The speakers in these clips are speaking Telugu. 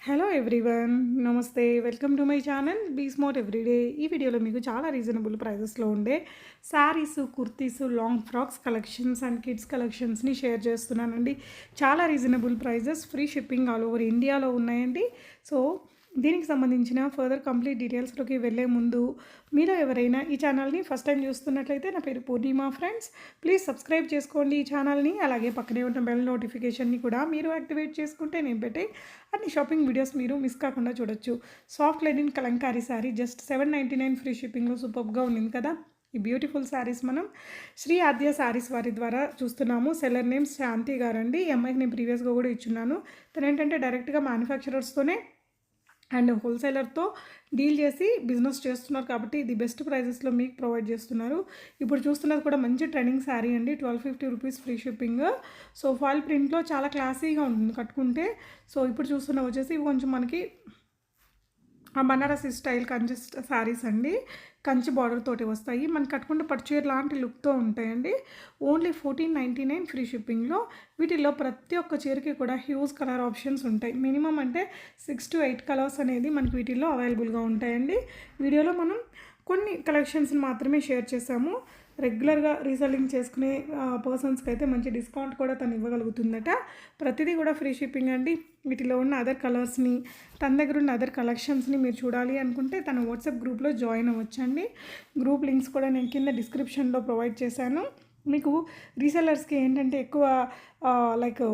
హలో ఎవ్రీవన్, నమస్తే. Welcome to my channel be smart everyday. ఈ వీడియోలో మీకు చాలా రీజనబుల్ ప్రైజెస్లో ఉండే saris, kurtis, long frocks collections and kids కలెక్షన్స్ని షేర్ చేస్తున్నానండి. చాలా reasonable prices, free shipping all over ఇండియాలో ఉన్నాయండి. సో దీనికి సంబంధించిన ఫర్దర్ కంప్లీట్ డీటెయిల్స్లోకి వెళ్ళే ముందు మీలో ఎవరైనా ఈ ఛానల్ని ఫస్ట్ టైం చూస్తున్నట్లయితే, నా పేరు పూర్ణిమ ఫ్రెండ్స్, ప్లీజ్ సబ్స్క్రైబ్ చేసుకోండి ఈ ఛానల్ని. అలాగే పక్కనే ఉన్న బెల్ నోటిఫికేషన్ని కూడా మీరు యాక్టివేట్ చేసుకుంటే నేను పెట్టే అన్ని షాపింగ్ వీడియోస్ మీరు మిస్ కాకుండా చూడొచ్చు. Soft linen Kalamkari sari just $799 free షిప్పింగ్లో సూపర్గా ఉంది కదా. ఈ బ్యూటిఫుల్ శారీస్ మనం శ్రీ ఆద్య శారీస్ వారి ద్వారా చూస్తున్నాము. సెల్లర్ నేమ్ శాంతి గారండి. ఈ అమ్మాయికి నేను ప్రీవియస్గా కూడా ఇచ్చున్నాను. తను ఏంటంటే డైరెక్ట్గా మ్యానుఫ్యాక్చరర్స్తోనే అండ్ హోల్సేలర్తో డీల్ చేసి బిజినెస్ చేస్తున్నారు కాబట్టి ఇది బెస్ట్ ప్రైజెస్లో మీకు ప్రొవైడ్ చేస్తున్నారు. ఇప్పుడు చూస్తున్నది కూడా మంచి ట్రెండింగ్ శారీ అండి. $1250 ఫ్రీ షిప్పింగ్. సో ఫాయిల్ ప్రింట్లో చాలా క్లాసీగా ఉంటుంది కట్టుకుంటే. సో ఇప్పుడు చూస్తున్న వచ్చేసి ఇవి కొంచెం మనకి బనారసి స్టైల్ కంచి శారీస్ అండి. కంచి బార్డర్ తోటి వస్తాయి. మనకి కట్టుకుంటే పట్టుచీర లాంటి లుక్తో ఉంటాయండి. ఓన్లీ $1499 ఫ్రీ షిప్పింగ్లో. వీటిల్లో ప్రతి ఒక్క చీరకి కూడా హ్యూజ్ కలర్ ఆప్షన్స్ ఉంటాయి. మినిమం అంటే 6 to 8 కలర్స్ అనేది మనకి వీటిల్లో అవైలబుల్గా ఉంటాయండి. వీడియోలో మనం కొన్ని కలెక్షన్స్ని మాత్రమే షేర్ చేసాము. రెగ్యులర్గా రీసెల్లింగ్ చేసుకునే పర్సన్స్కి అయితే మంచి డిస్కౌంట్ కూడా తను ఇవ్వగలుగుతుందట. ప్రతిదీ కూడా ఫ్రీ షిప్పింగ్ అండి. వీటిలో ఉన్న అదర్ కలర్స్ని, తన దగ్గర ఉన్న అదర్ కలెక్షన్స్ని మీరు చూడాలి అనుకుంటే తన వాట్సాప్ గ్రూప్లో జాయిన్ అవ్వచ్చండి. గ్రూప్ లింక్స్ కూడా నేను కింద డిస్క్రిప్షన్లో ప్రొవైడ్ చేశాను. మీకు రీసెల్లర్స్కి ఏంటంటే ఎక్కువ లైక్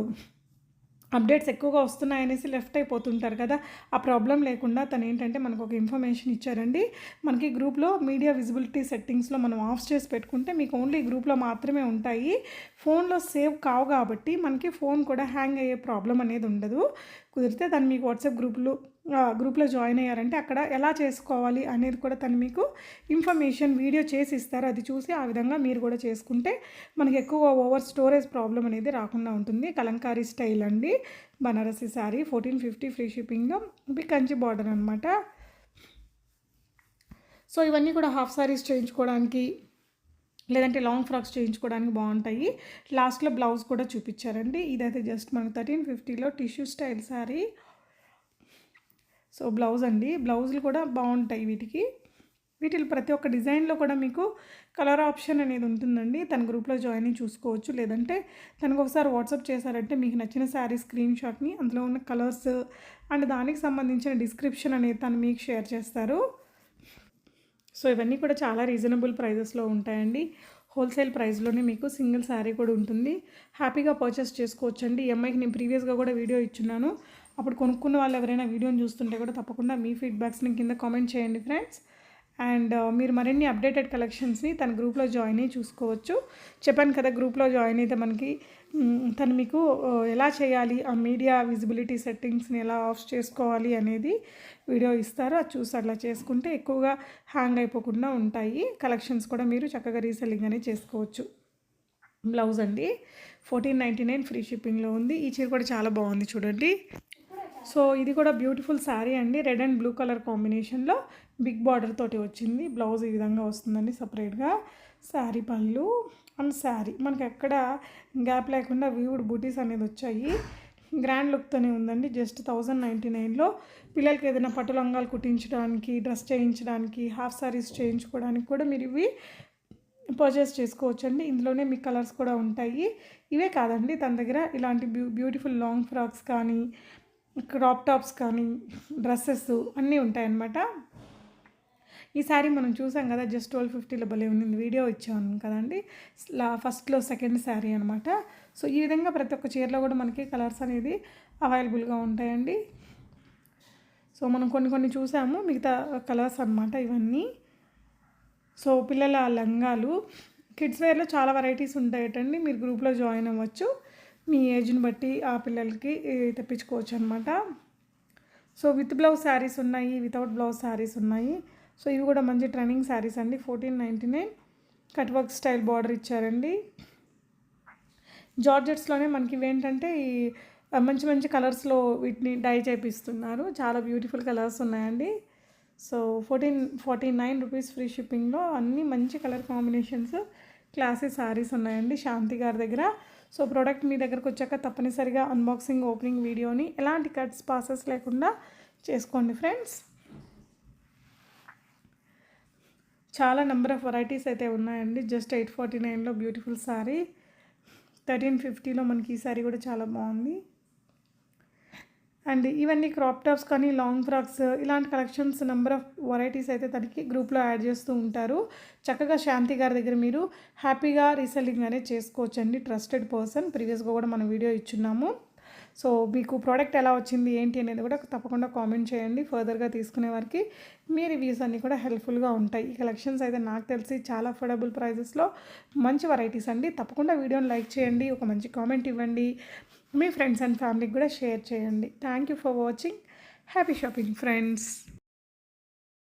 అప్డేట్స్ ఎక్కువగా వస్తున్నాయనేసి లెఫ్ట్ అయిపోతుంటారు కదా. ఆ ప్రాబ్లం లేకుండా తను ఏంటంటే మనకు ఒక ఇన్ఫర్మేషన్ ఇచ్చారండి. మనకి గ్రూప్లో మీడియా విజిబిలిటీ సెట్టింగ్స్లో మనం ఆఫ్ చేసి పెట్టుకుంటే మీకు ఓన్లీ గ్రూప్లో మాత్రమే ఉంటాయి. ఫోన్లో సేవ్ కావు కాబట్టి మనకి ఫోన్ కూడా హ్యాంగ్ అయ్యే ప్రాబ్లం అనేది ఉండదు. కుదిరితే తను మీకు వాట్సాప్ గ్రూప్లో జాయిన్ అయ్యారంటే అక్కడ ఎలా చేసుకోవాలి అనేది కూడా తను మీకు ఇన్ఫర్మేషన్ వీడియో చేసి ఇస్తారు. అది చూసి ఆ విధంగా మీరు కూడా చేసుకుంటే మనకి ఎక్కువ ఓవర్ స్టోరేజ్ ప్రాబ్లం అనేది రాకుండా ఉంటుంది. కలంకారీ స్టైల్ అండి. Banarasi sari $1450 free shipping. ఇవి కంచి బార్డర్ అనమాట. సో ఇవన్నీ కూడా హాఫ్ శారీస్ చేయించుకోవడానికి లేదంటే లాంగ్ ఫ్రాక్స్ చేయించుకోవడానికి బాగుంటాయి. లాస్ట్లో బ్లౌజ్ కూడా చూపించారండి. ఇదైతే జస్ట్ మనకు $1350లో tissue style sari. So blouse అండి. బ్లౌజులు కూడా బాగుంటాయి వీటిలో ప్రతి ఒక్క డిజైన్లో కూడా మీకు కలర్ ఆప్షన్ అనేది ఉంటుందండి. తన గ్రూప్లో జాయిన్ అయ్యి చూసుకోవచ్చు. లేదంటే తనకు ఒకసారి వాట్సాప్ చేశారంటే మీకు నచ్చిన శారీ స్క్రీన్ షాట్ని, అందులో ఉన్న కలర్స్ అండ్ దానికి సంబంధించిన డిస్క్రిప్షన్ అనేది తను మీకు షేర్ చేస్తారు. సో ఇవన్నీ కూడా చాలా రీజనబుల్ ప్రైజెస్లో ఉంటాయండి. హోల్సేల్ ప్రైస్లోనే మీకు సింగిల్ శారీ కూడా ఉంటుంది. హ్యాపీగా పర్చేస్ చేసుకోవచ్చండి. ఈ అమ్మాయికి నేను ప్రీవియస్గా కూడా వీడియో ఇచ్చున్నాను. అప్పుడు కొనుక్కున్న వాళ్ళు ఎవరైనా వీడియోని చూస్తుంటే కూడా తప్పకుండా మీ ఫీడ్బ్యాక్స్ని కింద కామెంట్ చేయండి ఫ్రెండ్స్. అండ్ మీరు మరిన్ని అప్డేటెడ్ కలెక్షన్స్ని తన గ్రూప్లో జాయిన్ అయ్యి చూసుకోవచ్చు. చెప్పాను కదా, గ్రూప్లో జాయిన్ అయితే మనకి తను మీకు ఎలా చేయాలి, ఆ మీడియా విజిబిలిటీ సెట్టింగ్స్ని ఎలా ఆఫ్ చేసుకోవాలి అనేది వీడియో ఇస్తారు. అది చూసి అట్లా చేసుకుంటే ఎక్కువగా హ్యాంగ్ అయిపోకుండా ఉంటాయి. కలెక్షన్స్ కూడా మీరు చక్కగా రీసెల్లింగ్ అనేది చేసుకోవచ్చు. బ్లౌజ్ అండి. $1499 ఫ్రీ షిప్పింగ్లో ఉంది. ఈ చీర కూడా చాలా బాగుంది చూడండి. సో ఇది కూడా బ్యూటిఫుల్ శారీ అండి. రెడ్ అండ్ బ్లూ కలర్ కాంబినేషన్లో బిగ్ బార్డర్ తోటి వచ్చింది. బ్లౌజ్ ఈ విధంగా వస్తుందండి సపరేట్గా. శారీ పళ్ళు అండ్ శారీ మనకి ఎక్కడ గ్యాప్ లేకుండా వ్యూడ్ బూటీస్ అనేది వచ్చాయి. గ్రాండ్ లుక్తోనే ఉందండి. జస్ట్ $1099లో పిల్లలకి ఏదైనా పట్టు లంగాలు కుట్టించడానికి, డ్రెస్ చేయించడానికి, హాఫ్ శారీస్ చేయించుకోవడానికి కూడా మీరు ఇవి పర్చేస్ చేసుకోవచ్చండి. ఇందులోనే మీ కలర్స్ కూడా ఉంటాయి. ఇవే కాదండి, తన దగ్గర ఇలాంటి బ్యూటిఫుల్ లాంగ్ ఫ్రాక్స్ కానీ, క్రాప్ టాప్స్ కానీ, డ్రెస్సెస్ అన్నీ ఉంటాయన్నమాట. ఈ శారీ మనం చూసాం కదా, జస్ట్ $1250లో భలే ఉంది. వీడియో ఇచ్చాను కదండి ఫస్ట్లో సెకండ్ శారీ అనమాట. సో ఈ విధంగా ప్రతి ఒక్క చీరలో కూడా మనకి కలర్స్ అనేది అవైలబుల్గా ఉంటాయండి. సో మనం కొన్ని చూసాము, మిగతా కలర్స్ అనమాట ఇవన్నీ. సో పిల్లల లంగాలు, కిడ్స్ వేర్లో చాలా వెరైటీస్ ఉంటాయటండి. మీరు గ్రూప్లో జాయిన్ అవ్వచ్చు. మీ ఏజ్ని బట్టి ఆ పిల్లలకి తెప్పించుకోవచ్చు అనమాట. సో విత్ బ్లౌజ్ శారీస్ ఉన్నాయి, వితౌట్ బ్లౌజ్ శారీస్ ఉన్నాయి. సో ఇవి కూడా మంచి ట్రెండింగ్ శారీస్ అండి. $1499 కట్ వర్క్ స్టైల్ బార్డర్ ఇచ్చారండి. జార్జెట్స్లోనే మనకి ఇవేంటంటే ఈ మంచి కలర్స్లో వీటిని డై చేపిస్తున్నారు. చాలా బ్యూటిఫుల్ కలర్స్ ఉన్నాయండి. సో $1449 ఫ్రీ షిప్పింగ్లో అన్నీ మంచి కలర్ కాంబినేషన్స్, క్లాసీ శారీస్ ఉన్నాయండి శాంతి గారి దగ్గర. సో ప్రోడక్ట్ మీ దగ్గరకు వచ్చాక తప్పనిసరిగా అన్బాక్సింగ్ ఓపెనింగ్ వీడియోని ఎలాంటి కట్స్ పాసెస్ లేకుండా చేసుకోండి ఫ్రెండ్స్. చాలా నెంబర్ ఆఫ్ వెరైటీస్ అయితే ఉన్నాయండి. జస్ట్ 849లో బ్యూటిఫుల్ శారీ, 1350లో మనకి ఈ శారీ కూడా చాలా బాగుంది. అండ్ ఇవన్నీ క్రాప్ టాప్స్ కానీ లాంగ్ ఫ్రాక్స్ ఇలాంటి కలెక్షన్స్ నెంబర్ ఆఫ్ వెరైటీస్ అయితే తనకి గ్రూప్లో యాడ్ చేస్తూ ఉంటారు. చక్కగా శాంతి గారి దగ్గర మీరు హ్యాపీగా రీసెల్లింగ్ అనేది చేసుకోవచ్చు అండి. ట్రస్టెడ్ పర్సన్, ప్రీవియస్గా కూడా మనం వీడియో ఇచ్చున్నాము. సో మీకు ప్రోడక్ట్ ఎలా వచ్చింది ఏంటి అనేది కూడా తప్పకుండా కామెంట్ చేయండి. ఫర్దర్గా తీసుకునే వారికి మీ రివ్యూస్ అన్నీ కూడా హెల్ప్ఫుల్గా ఉంటాయి. ఈ కలెక్షన్స్ అయితే నాకు తెలిసి చాలా అఫోర్డబుల్ ప్రైజెస్లో మంచి వెరైటీస్ అండి. తప్పకుండా వీడియోని లైక్ చేయండి, ఒక మంచి కామెంట్ ఇవ్వండి, మీ ఫ్రెండ్స్ అండ్ ఫ్యామిలీకి కూడా షేర్ చేయండి. Thank you for watching. Happy shopping friends.